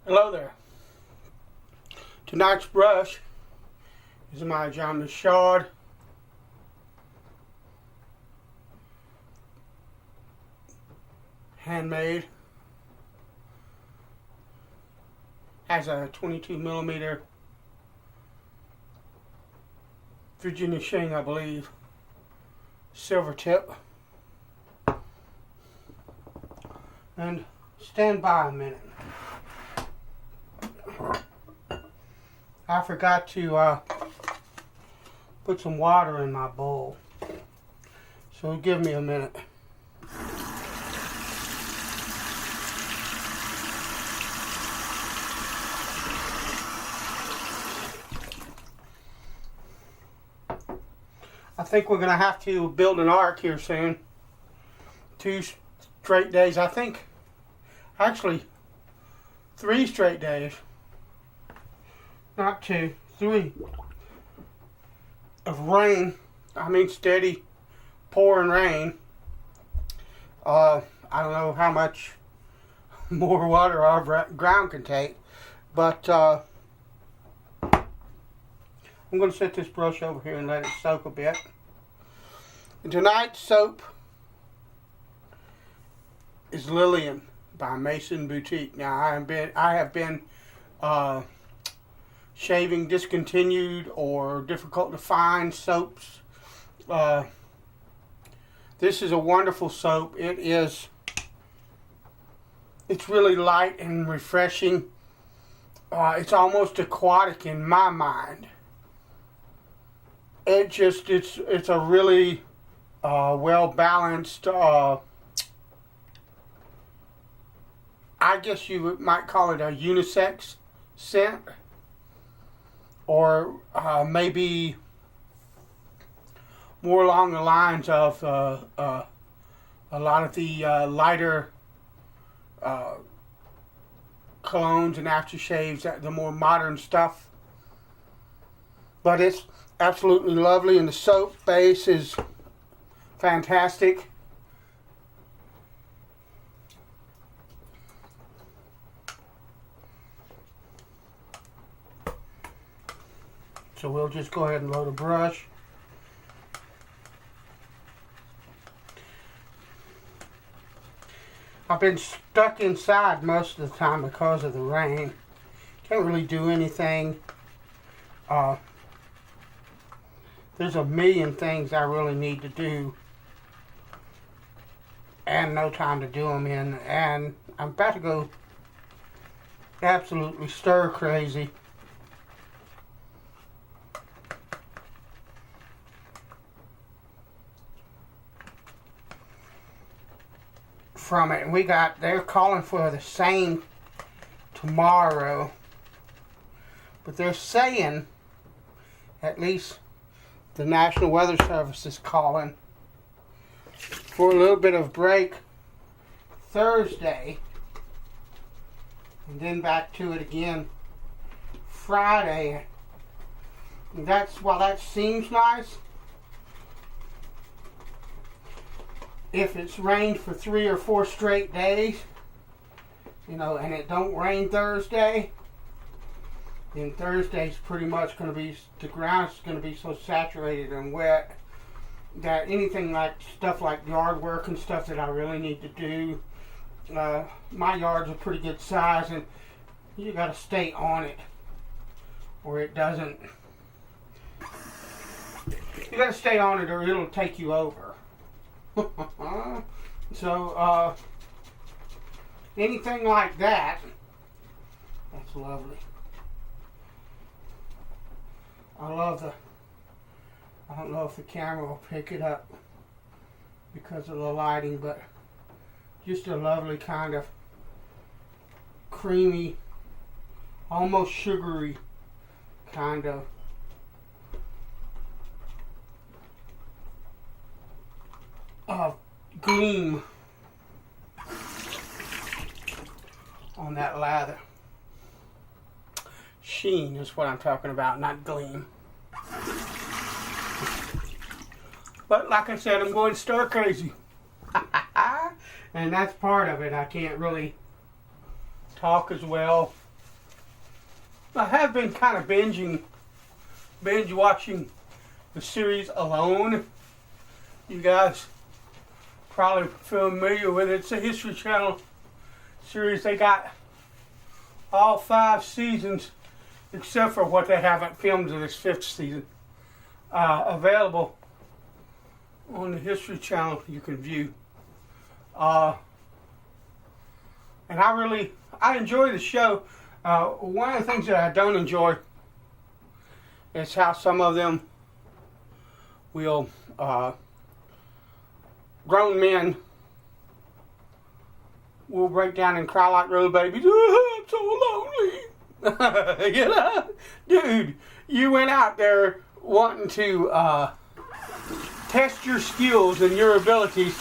Hello there. Tonight's brush is my John Michaud handmade. Has a 22mm Virginia Shing, I believe, silver tip. And stand by a minute. I forgot to put some water in my bowl, so give me a minute. I think we're going to have to build an ark here soon. 2 straight days, I think. Actually, 3 straight days. Not 2, 3. Of rain. I mean steady pouring rain. I don't know how much more water our ground can take. But I'm going to set this brush over here and let it soak a bit. And tonight's soap is Lillian by Mason Boutique. Now I have been shaving discontinued or difficult to find soaps. This is a wonderful soap. It's really light and refreshing. It's almost aquatic in my mind. It's a really well balanced, I guess you might call it a unisex scent, or maybe more along the lines of a lot of the lighter colognes and aftershaves, the more modern stuff. But it's absolutely lovely, and the soap base is fantastic. So we'll just go ahead and load a brush. I've been stuck inside most of the time because of the rain. Can't really do anything. There's a million things I really need to do and no time to do them in, and I'm about to go absolutely stir crazy. From it, and they're calling for the same tomorrow, but they're saying, at least the National Weather Service is calling for a little bit of break Thursday, and then back to it again Friday. And while that seems nice, if it's rained for 3 or 4 straight days, and it don't rain Thursday, then Thursday's pretty much going to be, the ground's going to be so saturated and wet that anything like stuff like yard work and stuff that I really need to do, my yard's a pretty good size, and you got to stay on it or it doesn't. You got to stay on it or it'll take you over. So anything like that, that's lovely. I don't know if the camera will pick it up because of the lighting, but just a lovely kind of creamy, almost sugary kind of gleam on that lather. Sheen is what I'm talking about, not gleam. But like I said, I'm going stir crazy. And that's part of it. I can't really talk as well I have been kind of binge watching the series Alone. You guys probably familiar with it. It's a History Channel series. They got all 5 seasons, except for what they haven't filmed in this 5th season, available on the History Channel. You can view. And I enjoy the show. One of the things that I don't enjoy is how some of them will, grown men will break down and cry like little babies. Oh, I'm so lonely. You know? Dude, you went out there wanting to test your skills and your abilities,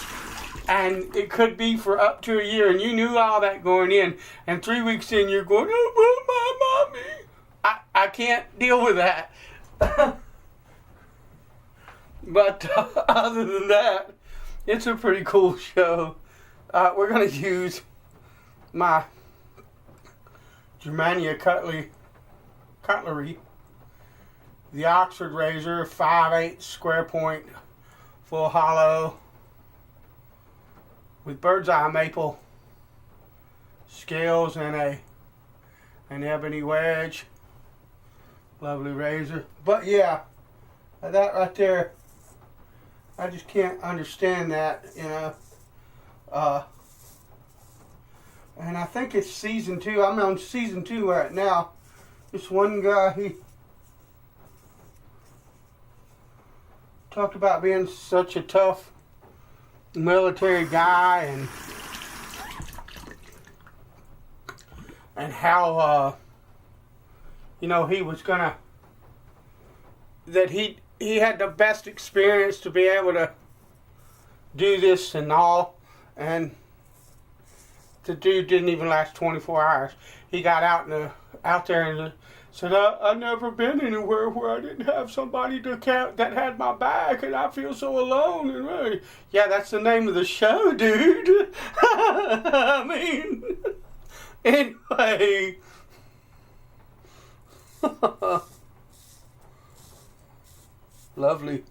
and it could be for up to a year, and you knew all that going in, and 3 weeks in you're going, oh, my mommy. I can't deal with that. But other than that, it's a pretty cool show. We're going to use my Germania cutlery, the Oxford razor, 5/8 square point, full hollow, with bird's eye maple scales and an ebony wedge. Lovely razor. But yeah, that right there, I just can't understand that, you know. And I think it's season 2. I'm on season 2 right now. This one guy, he talked about being such a tough military guy, and how you know, he was gonna, that he had the best experience to be able to do this and all, and the dude didn't even last 24 hours. He got out there and said, I've never been anywhere where I didn't have somebody that had my back, and I feel so alone. And really, yeah, that's the name of the show, dude. I mean, anyway. Lovely.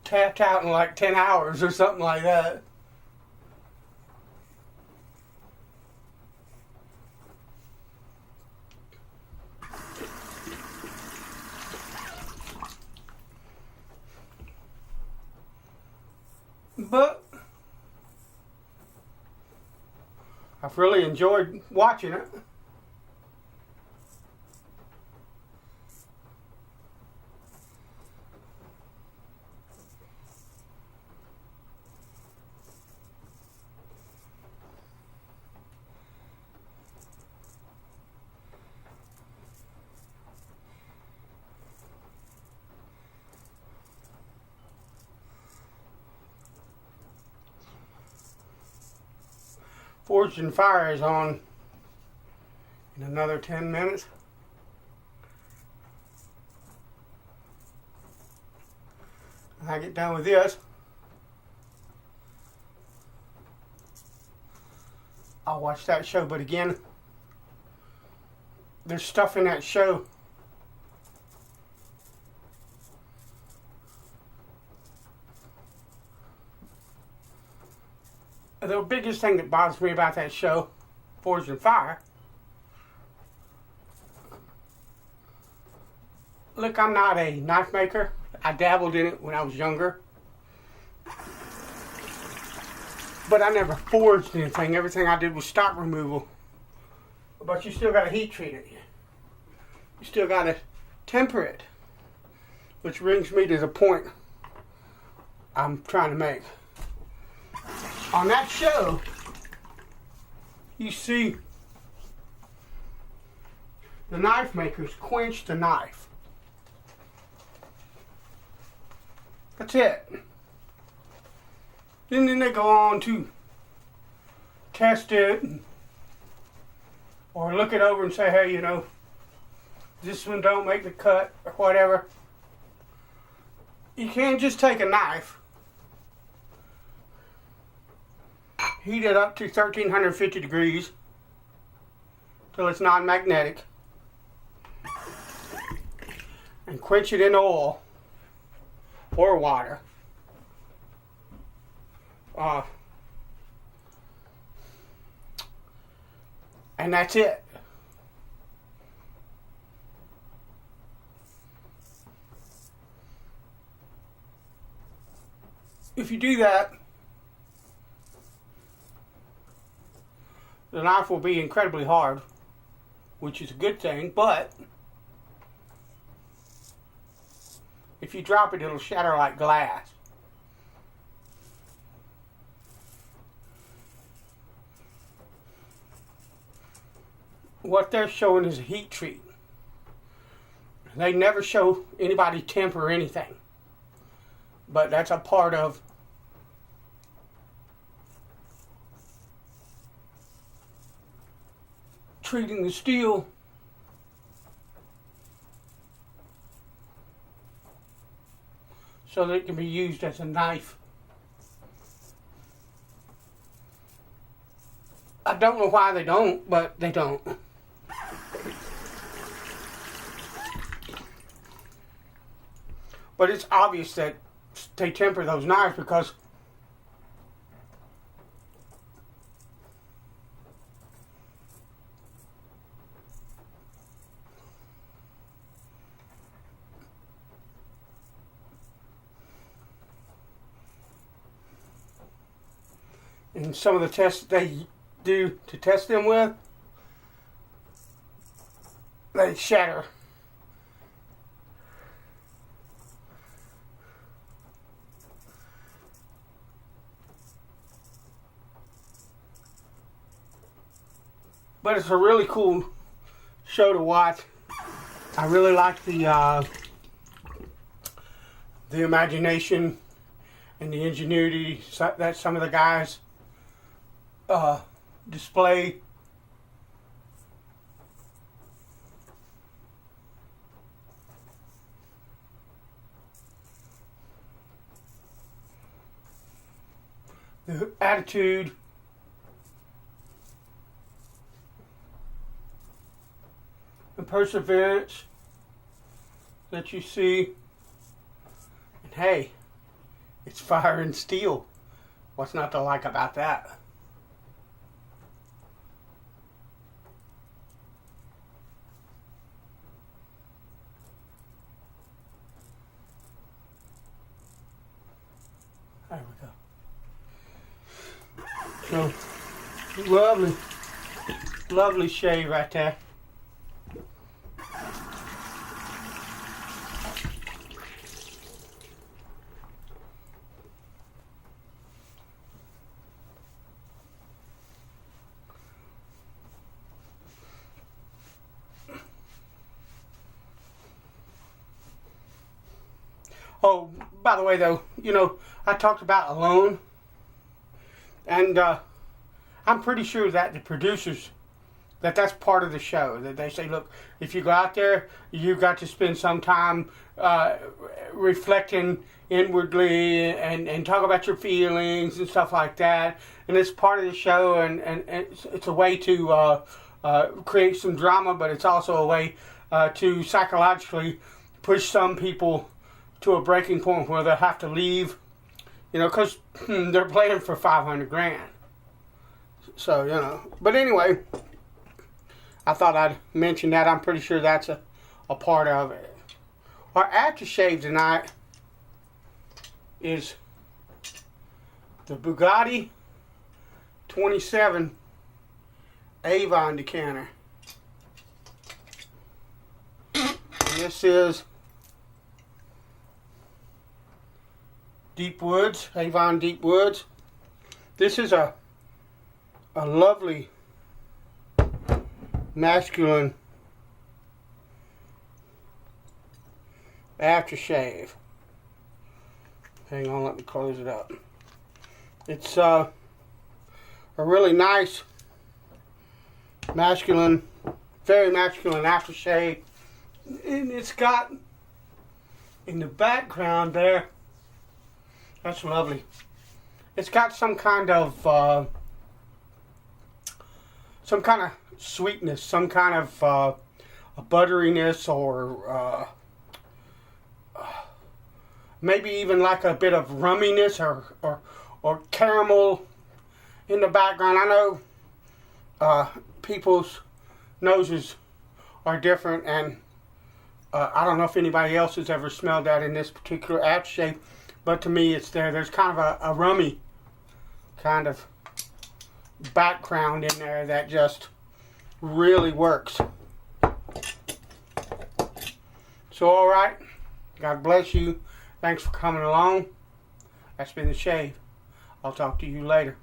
Tapped out in like 10 hours or something like that. But I've really enjoyed watching it. Forged in Fire is on in another 10 minutes. When I get done with this, I'll watch that show. But again, there's stuff in that show the biggest thing that bothers me about that show, Forged in Fire, look, I'm not a knife maker. I dabbled in it when I was younger. But I never forged anything. Everything I did was stock removal. But you still got to heat treat it. You still got to temper it. Which brings me to the point I'm trying to make. On that show, you see the knife makers quench the knife. That's it. And then they go on to test it or look it over and say, hey, this one don't make the cut or whatever, you can't just take a knife, heat it up to 1350 degrees till it's non-magnetic, and quench it in oil or water. And that's it. If you do that, the knife will be incredibly hard, which is a good thing, but if you drop it, it'll shatter like glass. What they're showing is a heat treat. They never show anybody temper anything, but that's a part of treating the steel so that it can be used as a knife. I don't know why they don't, but they don't. But it's obvious that they temper those knives because in some of the tests they do to test them with, they shatter. But it's a really cool show to watch. I really like the imagination and the ingenuity that some of the guys display. The attitude, the perseverance that you see, and hey, it's fire and steel. What's not to like about that? There we go. So, lovely shave right there. Oh, by the way, though, I talked about alone, and I'm pretty sure that the producers, that's part of the show, that they say, look, if you go out there, you've got to spend some time reflecting inwardly and talk about your feelings and stuff like that, and it's part of the show, and it's a way to create some drama, but it's also a way to psychologically push some people to a breaking point where they'll have to leave, because they're playing for $500,000. So, but anyway, I thought I'd mention that. I'm pretty sure that's a part of it. Our aftershave tonight is the Bugatti 27 Avon decanter. And this is Deep Woods, Avon Deep Woods. This is a lovely masculine aftershave. Hang on, let me close it up. It's a really nice masculine, very masculine aftershave. And it's got in the background there, that's lovely. It's got some kind of sweetness, some kind of a butteriness, or maybe even like a bit of rumminess or caramel in the background. I know people's noses are different, and I don't know if anybody else has ever smelled that in this particular aftershave, but to me it's there. There's kind of a rummy kind of background in there that just really works. So alright, God bless you. Thanks for coming along. That's been The Shave. I'll talk to you later.